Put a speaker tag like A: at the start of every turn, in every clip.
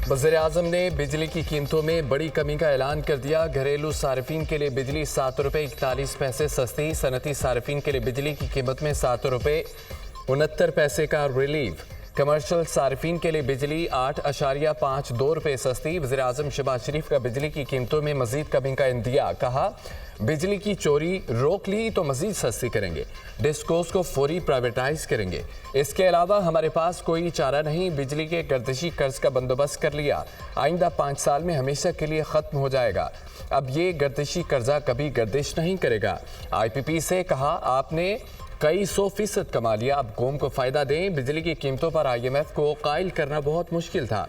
A: वज़ीर-ए-आज़म ने बिजली की कीमतों में बड़ी कमी का ऐलान कर दिया। घरेलू सार्फिन के लिए बिजली 7 रुपये 41 पैसे सस्ती। सनती सार्फिन के लिए बिजली की कीमत में 7 रुपये 69 पैसे का रिलीफ। कमर्शियल सार्फिन के लिए बिजली 8.52 रुपये सस्ती। वज़ीर-ए-आज़म शहबाज शरीफ का बिजली की कीमतों में मजीद कमी का इंदिया। कहा, बिजली की चोरी रोक ली तो मजीद सस्ती करेंगे, डिस्कोस को फौरी प्राइवेटाइज करेंगे। इसके अलावा हमारे पास कोई चारा नहीं, बिजली के गर्दिशी कर्ज का बंदोबस्त कर लिया, आइंदा 5 साल में हमेशा के लिए ख़त्म हो जाएगा। अब ये गर्दिशी कर्जा कभी गर्दिश नहीं करेगा। IPP से कहा, आपने कई 100% कमा लिया, अब कौम को फ़ायदा दें। बिजली की कीमतों पर IMF को कायल करना बहुत मुश्किल था।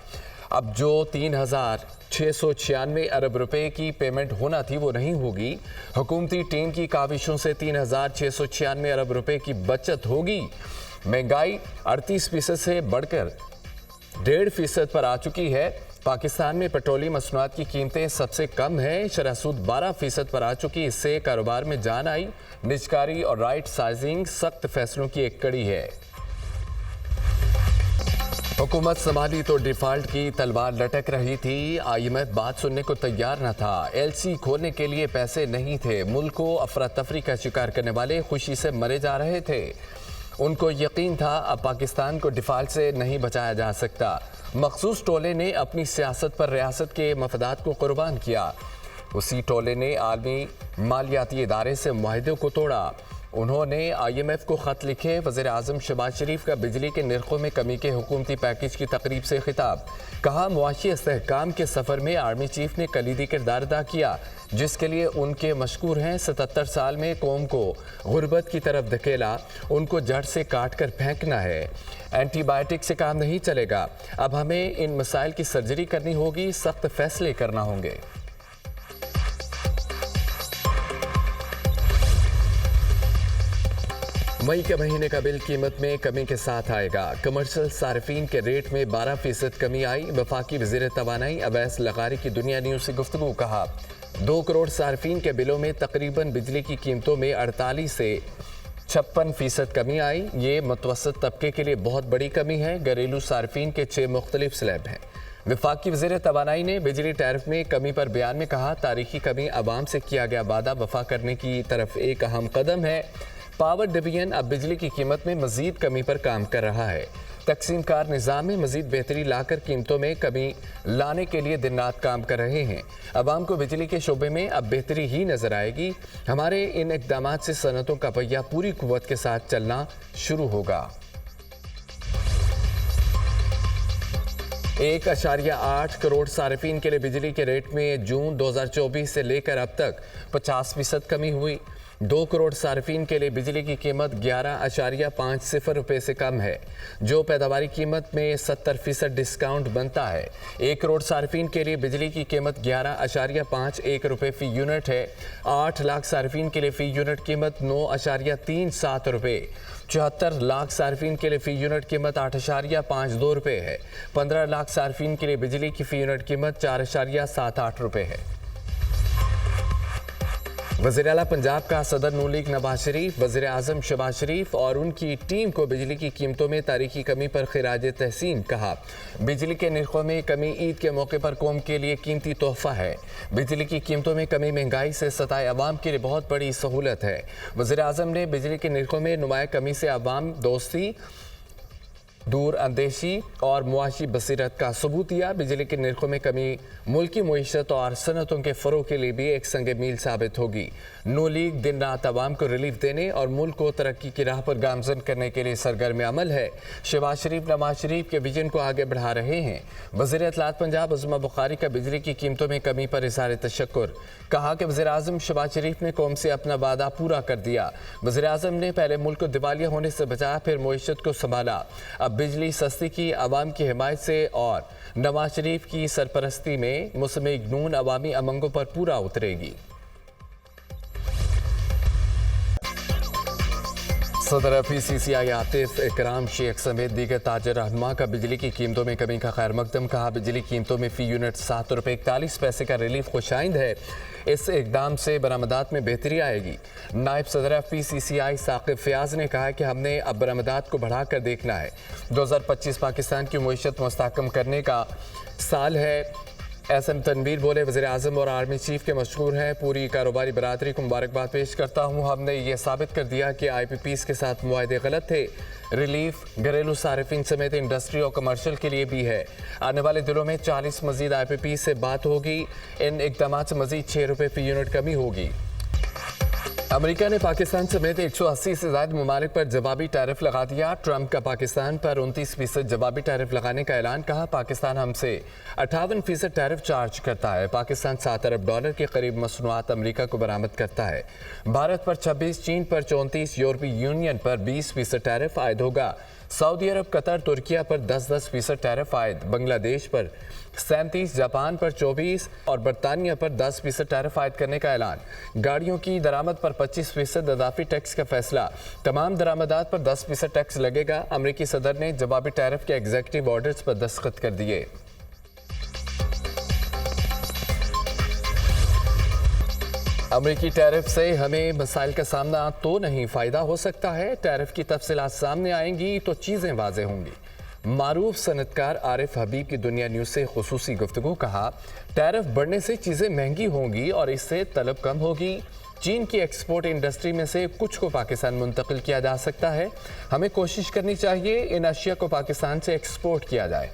A: अब जो 3,696 अरब रुपए की पेमेंट होना थी वो नहीं होगी। हुकूमती टीम की काविशों से 3,696 अरब रुपए की बचत होगी। महंगाई 38% से बढ़कर 1.5% पर आ चुकी है। पाकिस्तान में पेट्रोलियम मसनूआत की कीमतें सबसे कम हैं। शरह सूद 12% पर आ चुकी। इससे कारोबार में जान आई। निजकारी और राइट साइजिंग सख्त फैसलों की एक कड़ी है। हुकूमत संभाली तो डिफॉल्ट की तलवार लटक रही थी। IMF बात सुनने को तैयार न था। LC खोलने के लिए पैसे नहीं थे। मुल्क को अफरा तफरी का शिकार करने वाले खुशी से मरे जा रहे थे। उनको यकीन था अब पाकिस्तान को डिफॉल्ट से नहीं बचाया जा सकता। मखसूस टोले ने अपनी सियासत पर रियासत के मफदात को कुर्बान किया। उसी टोले ने आलमी मालियाती इदारे से मुआहदे को तोड़ा। उन्होंने IMF को ख़त लिखे। वज़ीर-ए-आज़म शहबाज शरीफ का बिजली के निर्खों में कमी के हुकूमती पैकेज की तकरीब से खिताब। कहा, मुआशी इस्तेहकाम के सफ़र में आर्मी चीफ ने कलीदी किरदार अदा किया, जिसके लिए उनके मशकूर हैं। 77 साल में कौम को गुर्बत की तरफ धकेला, उनको जड़ से काट कर फेंकना है। एंटीबायोटिक से काम नहीं चलेगा। अब हमें इन मसाइल की सर्जरी करनी होगी, सख्त फैसले करना होंगे। मई के महीने का बिल कीमत में कमी के साथ आएगा। कमर्शियल सार्फिन के रेट में 12% कमी आई। वफाकी वज़ीर तवानाई अवैस लगारी की दुनिया न्यूज़ से गुफ्तगू। कहा, 2 करोड़ सार्फिन के बिलों में तकरीबन बिजली की कीमतों में 48 से 56% कमी आई। ये मुतवसत तबके के लिए बहुत बड़ी कमी है। घरेलू सार्फिन के 6 मुख्तलिफ स्लैब हैं। वफाकी वज़ीर तवानाई ने बिजली टैरिफ में कमी पर बयान में कहा, तारीखी कमी अवाम से किया गया वादा वफा करने की तरफ एक अहम कदम है। पावर डिवीजन अब बिजली की कीमत में मजीद कमी पर काम कर रहा है। तकसीम कार निज़ाम में मजीद बेहतरी लाकर कीमतों में कमी लाने के लिए दिन रात काम कर रहे हैं। अवाम को बिजली के शोबे में अब बेहतरी ही नजर आएगी। हमारे इन इक़दाम से सनतों का पहिया पूरी कुव्वत के साथ चलना शुरू होगा। 1.8 करोड़ सार्फिन के लिए बिजली के रेट में जून 2024 से लेकर अब तक 50% कमी हुई। 2 करोड़ सार्फिन के लिए बिजली की कीमत 11.50 रुपये से कम है, जो पैदावारी कीमत में 70% डिस्काउंट बनता है। 1 करोड़ सार्फिन के लिए बिजली की कीमत 11.51 रुपये फ़ी यूनिट है। 8 लाख सार्फिन के लिए फ़ी यूनिट कीमत 9.37 रुपये। 74 लाख सार्फिन के लिए फ़ी यूनिट कीमत 8.52 रुपये है। 15 लाख सार्फिन के लिए बिजली की फ़ी यूनिट कीमत 4.78 रुपये है। वज़ीर-ए-आला पंजाब का सदर नून लीग नवाज शरीफ, वज़ीर-ए-आज़म शहबाज शरीफ और उनकी टीम को बिजली की कीमतों में तारीखी कमी पर खिराज तहसीन। कहा, बिजली के निर्खों में कमी ईद के मौके पर कौम के लिए कीमती तोहफा है। बिजली की कीमतों में कमी महंगाई से सताए अवाम के लिए बहुत बड़ी सहूलत है। वज़ीर-ए-आज़म ने बिजली के निर्खों में नुमाया कमी से अवाम दोस्ती, दूर अंदेशी और मुआशी बसीरत का सबूत दिया। बिजली के निर्खों में कमी मुल्की मईशत और सनतों के फ़रोग के लिए भी एक संग मील साबित होगी। नून लीग दिन रात अवाम को रिलीफ देने और मुल्क को तरक्की की राह पर गामजन करने के लिए सरगर्म अमल है। शहबाज शरीफ नवाज शरीफ के विजन को आगे बढ़ा रहे हैं। वज़ीर इत्तलात पंजाब उज़्मा बुखारी का बिजली की कीमतों में कमी पर इज़हार तशक्कुर। कहा कि वज़ीर-ए-आज़म शहबाज शरीफ ने कौम से अपना वादा पूरा कर दिया। वज़ीर-ए-आज़म ने पहले मुल्क को दिवालिया होने से बचाया, फिर मईशत को संभाला। अब बिजली सस्ती की अवाम की हिमायत से और नवाज शरीफ की सरपरस्ती में मुस्लिम लीग नून अवामी अमंगों पर पूरा उतरेगी। सदर PCCI आतिफ इकराम शेख समेत दीगर ताजर रहनुमा का बिजली की कीमतों में कमी का खैर मकदम। कहा, बिजली कीमतों में फी यूनिट 7 रुपये 41 पैसे का रिलीफ खुशाइंद है। इस इकदाम से बरामदात में बेहतरी आएगी। नायब सदर PCCI साकिब फयाज ने कहा कि हमने अब बरामदात को बढ़ाकर देखना है। 2025 पाकिस्तान की मईशत मुस्तहकम करने का साल है। SM तनवीर बोले, वज़ीर आज़म और आर्मी चीफ के मशहूर हैं। पूरी कारोबारी बरादरी को मुबारकबाद पेश करता हूँ। हमने ये साबित कर दिया कि IPPs के साथ मुआहदे गलत थे। रिलीफ घरेलू सारिफिन समेत इंडस्ट्री और कमर्शियल के लिए भी है। आने वाले दिनों में 40 मजीद IPPs से बात होगी। इन इकदाम से मजीद 6 रुपये फी यूनिट कमी होगी। अमेरिका ने पाकिस्तान समेत 180 से ज़्यादा ममालिक पर जवाबी टैरिफ लगा दिया। ट्रंप का पाकिस्तान पर 29% जवाबी टैरिफ लगाने का ऐलान। कहा, पाकिस्तान हमसे 58% टैरिफ चार्ज करता है। पाकिस्तान $7 अरब के करीब मसनूआत अमेरिका को बरामद करता है। भारत पर 26, चीन पर 34, यूरोपीय यूनियन पर 20% टैरिफ आयद होगा। सऊदी अरब, कतर, तुर्किया पर 10% टैरिफ आयद। बांग्लादेश पर 37, जापान पर 24 और बरतानिया पर 10% टैरिफ आयद करने का ऐलान। गाड़ियों की दरामद पर 25% इजाफी टैक्स का फैसला। तमाम दरामदात पर 10% टैक्स लगेगा। अमेरिकी सदर ने जवाबी टैरिफ के एग्जीक्यूटिव ऑर्डर्स पर दस्तखत कर दिए। अमेरिकी टैरिफ से हमें मसाइल का सामना तो नहीं, फ़ायदा हो सकता है। टैरिफ की तफसीलात सामने आएंगी तो चीज़ें वाज़ेह होंगी। मारूफ सनतकार आरिफ हबीब की दुनिया न्यूज़ से खुसूसी गुफ्तगू। कहा, टैरिफ बढ़ने से चीज़ें महंगी होंगी और इससे तलब कम होगी। चीन की एक्सपोर्ट इंडस्ट्री में से कुछ को पाकिस्तान मुंतकिल किया जा सकता है। हमें कोशिश करनी चाहिए इन अशिया को पाकिस्तान से एक्सपोर्ट किया जाए।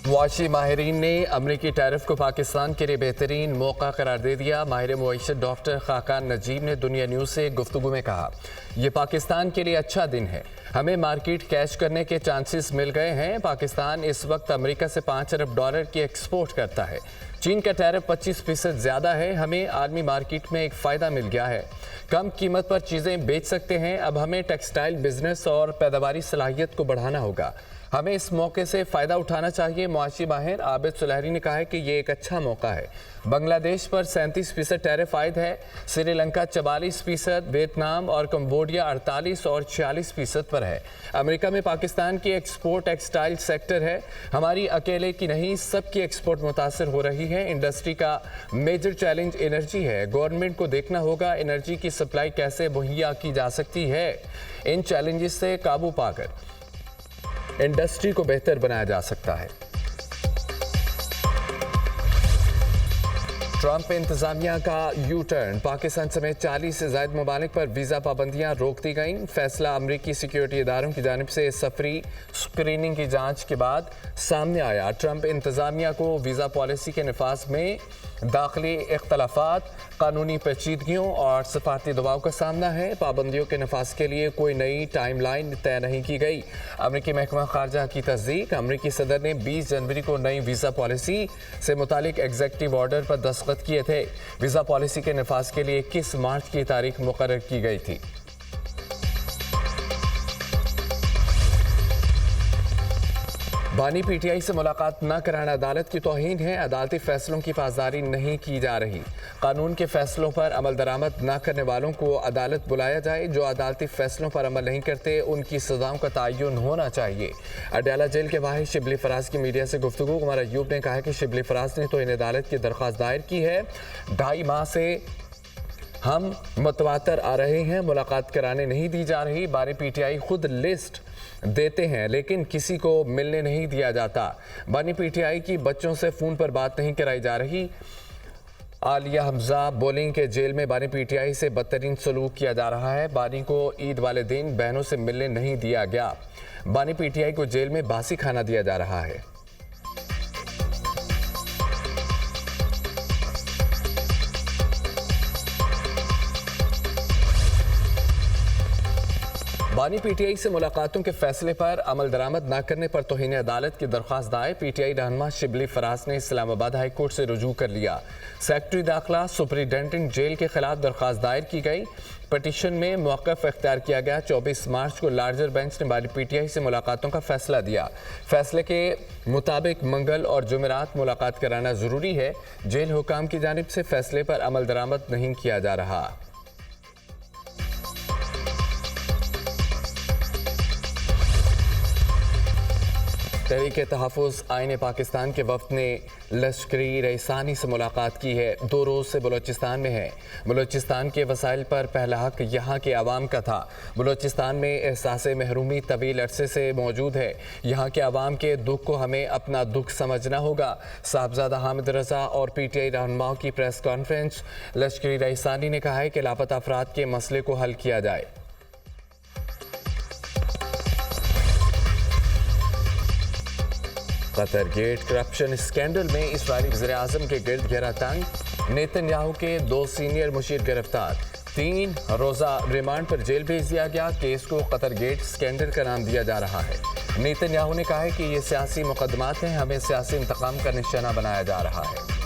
A: मुआशी माहिरीन ने अमरीकी टैरिफ को पाकिस्तान के लिए बेहतरीन मौका करार दे दिया। माहिर मुईशत डॉक्टर खाकान नजीब ने दुनिया न्यूज़ से गुफ्तगू में कहा, यह पाकिस्तान के लिए अच्छा दिन है। हमें मार्केट कैश करने के चांसेस मिल गए हैं। पाकिस्तान इस वक्त अमेरिका से $5 अरब की एक्सपोर्ट करता है। चीन का टैरिफ 25% ज़्यादा है। हमें आलमी मार्केट में एक फ़ायदा मिल गया है। कम कीमत पर चीज़ें बेच सकते हैं। अब हमें टेक्सटाइल बिजनेस और पैदावारी सलाहियत को बढ़ाना होगा। हमें इस मौके से फ़ायदा उठाना चाहिए। मुआशी माहिर आबिद सुलहरी ने कहा है कि ये एक अच्छा मौका है। बांग्लादेश पर 37% टैरिफ आयद है। श्रीलंका 44%, वियतनाम और कंबोडिया 48 और 46% पर है। अमेरिका में पाकिस्तान की एक्सपोर्ट टेक्सटाइल सेक्टर है। हमारी अकेले की नहीं, सबकी एक्सपोर्ट मुतासर हो रही है। इंडस्ट्री का मेजर चैलेंज एनर्जी है। गवर्नमेंट को देखना होगा एनर्जी की सप्लाई कैसे मुहैया की जा सकती है। इन चैलेंजेस से काबू पाकर इंडस्ट्री को बेहतर बनाया जा सकता है। ट्रंप इंतजामिया का यू टर्न। पाकिस्तान समेत 40 से ज़ायद ममालिक पर वीज़ा पाबंदियां रोक दी गईं। फैसला अमरीकी सिक्योरिटी इदारों की जानिब से सफरी स्क्रीनिंग की जांच के बाद सामने आया। ट्रंप इंतजामिया को वीज़ा पॉलिसी के नफाज में दाखिली इख्तलाफात, कानूनी पेचीदगियों और सफारती दबाव का सामना है। पाबंदियों के नफाज के लिए कोई नई टाइम लाइन तय नहीं की गई। अमरीकी महकमा खारजा की तस्दीक। अमरीकी सदर ने 20 जनवरी को नई वीज़ा पॉलिसी से मुतालिक एग्जीक्यूटिव ऑर्डर पर दस्तखत किए थे। वीज़ा पॉलिसी के नफाज के लिए 21 मार्च की तारीख मुकर्रर की गई थी। बानी PTI से मुलाकात न कराना अदालत की तौहीन है। अदालती फैसलों की पासदारी नहीं की जा रही। कानून के फैसलों पर अमल दरामद न करने वालों को अदालत बुलाया जाए। जो अदालती फैसलों पर अमल नहीं करते उनकी सजाओं का तयन होना चाहिए। अडयाला जेल के बाहर शिबली फराज की मीडिया से गुफ्तगू। उमर अयूब ने कहा कि शिबली फराज ने तो इन अदालत की दरख्वास्त दायर की है। 2.5 माह से हम मुतवातर आ रहे हैं, मुलाकात कराने नहीं दी जा रही। बानी PTI खुद लिस्ट देते हैं लेकिन किसी को मिलने नहीं दिया जाता। बानी PTI की बच्चों से फ़ोन पर बात नहीं कराई जा रही। आलिया हमजा बोलिंग के जेल में बानी PTI से बदतरीन सलूक किया जा रहा है। बानी को ईद वाले दिन बहनों से मिलने नहीं दिया गया। बानी PTI को जेल में बासी खाना दिया जा रहा है। बानी पीटीआई से मुलाकातों के फैसले पर अमल दरामद न करने पर तौहीन अदालत की दरख्वास्त दायर। पीटीआई रहनुमा शिबली फराज ने इस्लामाबाद हाई कोर्ट से रुजू कर लिया। सेक्रेटरी दाखिला सुपरिटेंडेंट जेल के खिलाफ दरख्वास्त दायर की गई। पटिशन में मौक़िफ़ इख्तियार किया गया। 24 मार्च को लार्जर बेंच ने बानी पीटीआई से मुलाकातों का फैसला दिया। फैसले के मुताबिक मंगल और जुमेरात मुलाकात कराना ज़रूरी है। जेल हुकाम की जानिब से फैसले पर अमल दरामद नहीं किया जा रहा। तहरीक तहफ़्फ़ुज़ आईन पाकिस्तान के वफ़द ने लश्करी रईसानी से मुलाकात की है। 2 रोज़ से बलूचिस्तान में है। बलूचिस्तान के वसाइल पर पहला हक यहाँ के अवाम का था। बलूचिस्तान में एहसास महरूमी तवील अरसे से मौजूद है। यहाँ के अवाम के दुख को हमें अपना दुख समझना होगा। साहबजादा हामिद रज़ा और पीटीआई रहनुमाओं की प्रेस कॉन्फ्रेंस। लश्करी रईसानी ने कहा है कि लापता अफराद के मसले को हल किया जाए। कतर गेट करप्शन स्कैंडल में इस्राईली वज़ीर-ए-आज़म के गिर्द घेरा तंग। नेतन्याहू के 2 सीनियर मुशीर गिरफ्तार। 3 रोज़ा रिमांड पर जेल भेज दिया गया। केस को कतर गेट स्कैंडल का नाम दिया जा रहा है। नेतन्याहू ने कहा है कि ये सियासी मुकदमात हैं, हमें सियासी इंतकाम का निशाना बनाया जा रहा है।